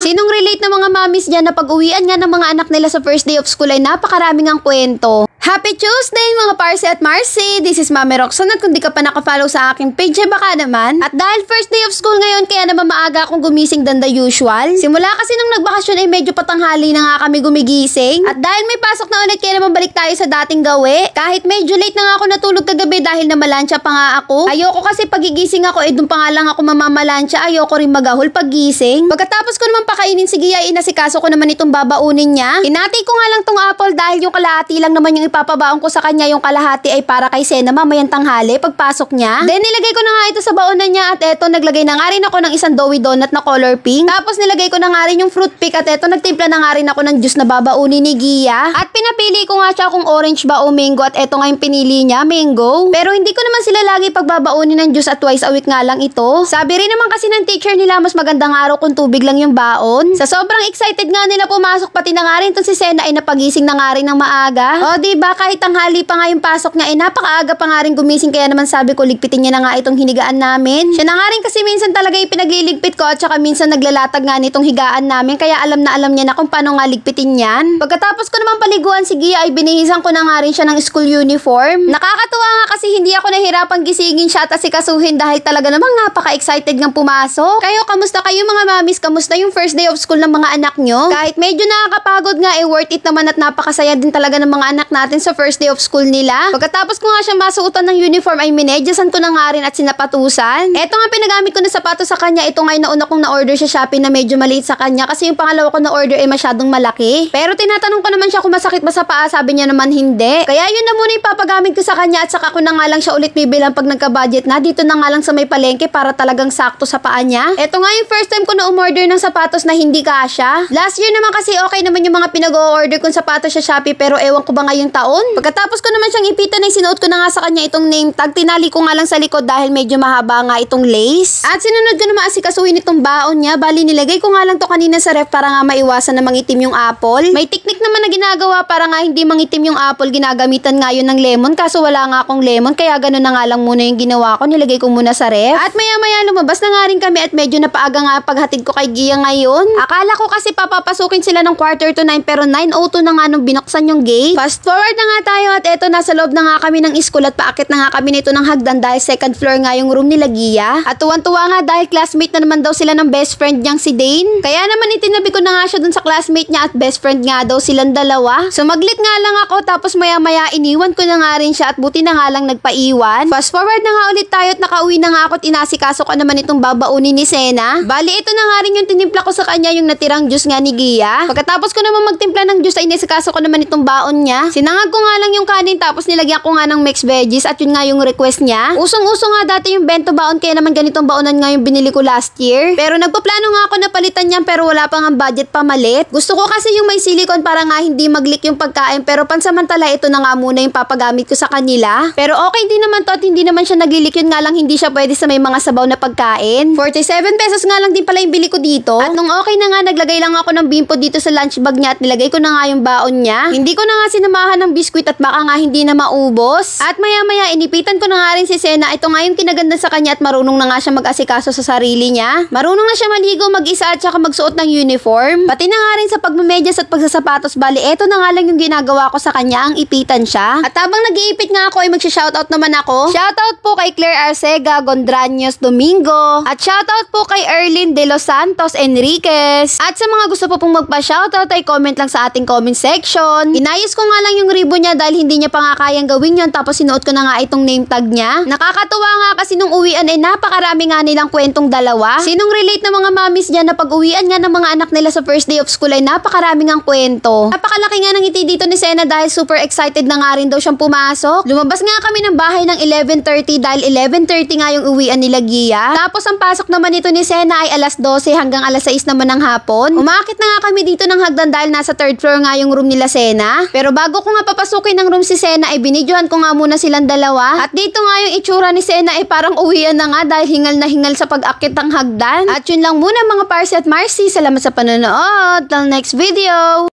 Sinong relate na mga mamis dyan na pag-uwian nga ng mga anak nila sa first day of school ay napakaraming ang kwento? Happy Tuesday mga Parsi at Marcy! This is Mami Roxanne at kung di ka pa nakafollow sa aking page ay baka naman. At dahil first day of school ngayon kaya naman maaga akong gumising than the usual. Simula kasi nung nagbakasyon ay medyo patanghali na nga kami gumigising. At dahil may pasok na ulit kaya naman balik tayo sa dating gawi. Kahit medyo late na nga ako natulog kagabi dahil namalansya pa nga ako. Ayoko kasi pagigising ako dun pa nga lang ako mamamalansya. Ayoko rin magahol pagising. Pagkatapos ko naman pakainin si Gia, inasikaso ko naman itong babaunin niya. Hinati ko nga lang tong apple dahil yung kalahati lang naman yung ipapabaon ko sa kanya, yung kalahati ay para kay Sena mamayang tanghali pagpasok niya. Then nilagay ko na nga ito sa baonan niya at eto naglagay na nga rin ako ng isang doughy donut na color pink. Tapos nilagay ko na nga rin yung fruit pick at eto nagtimpla na nga rin ako ng juice na babaunin ni Gia. At pinapili ko nga siya kung orange ba o mango at eto nga yung pinili niya, mango. Pero hindi ko naman sila lagi pagbabaunin ng juice at twice a week nga lang ito. Sabi rin naman kasi ng teacher nila mas magandang araw kung tubig lang yung baon. Sa sobrang excited nga nila pumasok pati na nga rin itong si Sena ay napagising na nga rin ng maaga. O diba kahit tanghali pa nga yung pasok niya napakaaga pa nga rin gumising kaya naman sabi ko ligpitin niya na nga itong hinigaan namin. Siya na nga rin kasi minsan talaga yung pinagliligpit ko at saka minsan naglalatag nga nitong higaan namin kaya alam niya na kung paano nga ligpitin yan. Pagkatapos ko naman paliguan si Gia ay binihisan ko na nga rin siya ng school uniform. Nakakatuwa nga kasi hindi ako nahirapang gisingin siya at asikasuhin dahil talaga namang napaka-excited ngang pumasok. Kayo, kamusta kayo mga mamis? Kamusta yung first day of school ng mga anak nyo? Kahit medyo nakakapagod nga worth it naman at napakasaya din talaga ng mga anak natin sa first day of school nila. Pagkatapos ko nga siya masuotan ng uniform ay minedyasan ko na nga rin at sinapatusan. Eto nga pinagamit ko na sapatos sa kanya. Ito nga yung nauna kong na-order sa Shopee na medyo maliit sa kanya kasi yung pangalawa ko na-order ay masyadong malaki. Pero tinatanong ko naman siya kung masakit ba sa paa, sabi niya naman hindi. Kaya yun na muna yung papagamit ko sa kanya at saka ko na nga lang siya ulit bibilang pag nagka-budget na. Dito na nga lang sa may palengke para talagang sakto sa paa niya. Eto nga yung first time ko na umorder ng sapatos na hindi kasya. Last year naman kasi okay naman yung mga pinag-o-order kong sapatos sa Shopee pero ewan ko ba ngayong taon. Pagkatapos ko naman siyang ipitan ay sinuot ko na nga sa kanya itong name tag. Tinali ko nga lang sa likod dahil medyo mahaba nga itong lace. At sinunod ko naman asikasuhin itong baon niya. Bali nilagay ko nga lang to kanina sa ref para nga maiwasan na mangitim yung apple. May teknik naman na ginagawa para nga hindi mangitim yung apple. Ginagamitan nga yun ng lemon kaso wala nga akong lemon kaya ganun na nga lang muna yung ginawa ko. Nilagay ko muna sa ref. At maya lumabas na nga rin kami at medyo napaaga nga paghatid ko kay Gia ngayon. Akala ko kasi papapasukin sila ng 8:45 pero 9:02 na nga nung binuksan yung gate. Fast forward na nga tayo at eto nasa loob na nga kami ng school at paakit na nga kami nito ng hagdan dahil second floor nga yung room nila Gia. At tuwan-tuwa nga dahil classmate na naman daw sila ng best friend niyang si Dane. Kaya naman itinabi ko na nga siya dun sa classmate niya at best friend nga daw silang dalawa. Sumaglit nga lang ako tapos maya iniwan ko na nga rin siya at buti na nga lang nagpaiwan. Fast forward na nga ulit tayo at nakauwi na nga ako at inasikaso ko naman itong babaunin ni Sena. Bali ito na nga rin yung tinimpla ko sa kanya yung natirang juice nga ni Gia. Pagkatapos ko naman magtimpla ng juice ay inasikaso ko naman itong baon niya. Sinangag ko nga lang yung kanin tapos nilagyan ko nga ng mixed veggies at yun nga yung request niya. Usong-uso nga dati yung bento baon kaya naman ganitong baonan nga yung binili ko last year. Pero nagpaplano nga ako na palitan niyan pero wala pa nga budget pamalit. Gusto ko kasi yung may silicone para nga hindi mag-leak yung pagkain pero pansamantala ito na nga muna yung papagamit ko sa kanila. Pero okay din naman to at hindi naman siya nag-leak, yun nga lang hindi siya pwede sa may mga sabaw na pagkain. 47 pesos nga lang din pala yung bili ko dito. At nung okay na nga naglagay lang ako ng bimpo dito sa lunch bag niya at nilagay ko na nga yung baon niya. Hindi ko na nga sinamahan ng biskwit at baka nga hindi na maubos. At maya inipitan ko na nga rin si Sena. Ito nga yung kinaganda sa kanya at marunong na nga siya mag-asikaso sa sarili niya. Marunong na siya maligo, mag-isa at saka magsuot ng uniform. Pati na nga rin sa pagmamedyas at pagsasapatos. Bali, eto na nga lang yung ginagawa ko sa kanya, ang ipitan siya. At habang nag-iipit nga ako ay magsha-shoutout naman ako. Shoutout po kay Claire Arcega Gondraños Domingo. At shoutout po kay Erlyn De Los Santos Enriquez. At sa mga gusto po pong magpa-shoutout ay comment lang sa ating comment section. Inayos ko nga lang yung ribbon niya dahil hindi niya pa nga kayang gawin yun tapos sinuot ko na nga itong name tag niya. Nakakatuwa nga kasi nung uwian ay napakarami nga nilang kwentong dalawa. Sinong relate na mga mamis dyan na pag-uwian nga ng mga anak nila sa first day of school ay napakarami ngang kwento. Napakalaki nga ng ngiti dito ni Sena dahil super excited na nga rin daw siyang pumasok. Lumabas nga kami ng bahay ng 11:30 dahil 11:30 nga yung uwian nila Gia. Tapos ang pasok naman nito ni Sena ay alas 12 hanggang alas 6 naman ng hapon. Umakit na nga kami dito ng hagdan dahil nasa third floor nga yung room nila Sena. Pero bago ko nga papasukin ng room si Sena ay binidyohan ko nga muna silang dalawa. At dito nga yung itsura ni Sena ay parang uwian na nga dahil hingal na hingal sa pag-akit ng hagdan. At yun lang muna mga Parsi at Marcy. Salamat sa panonood. Till next video!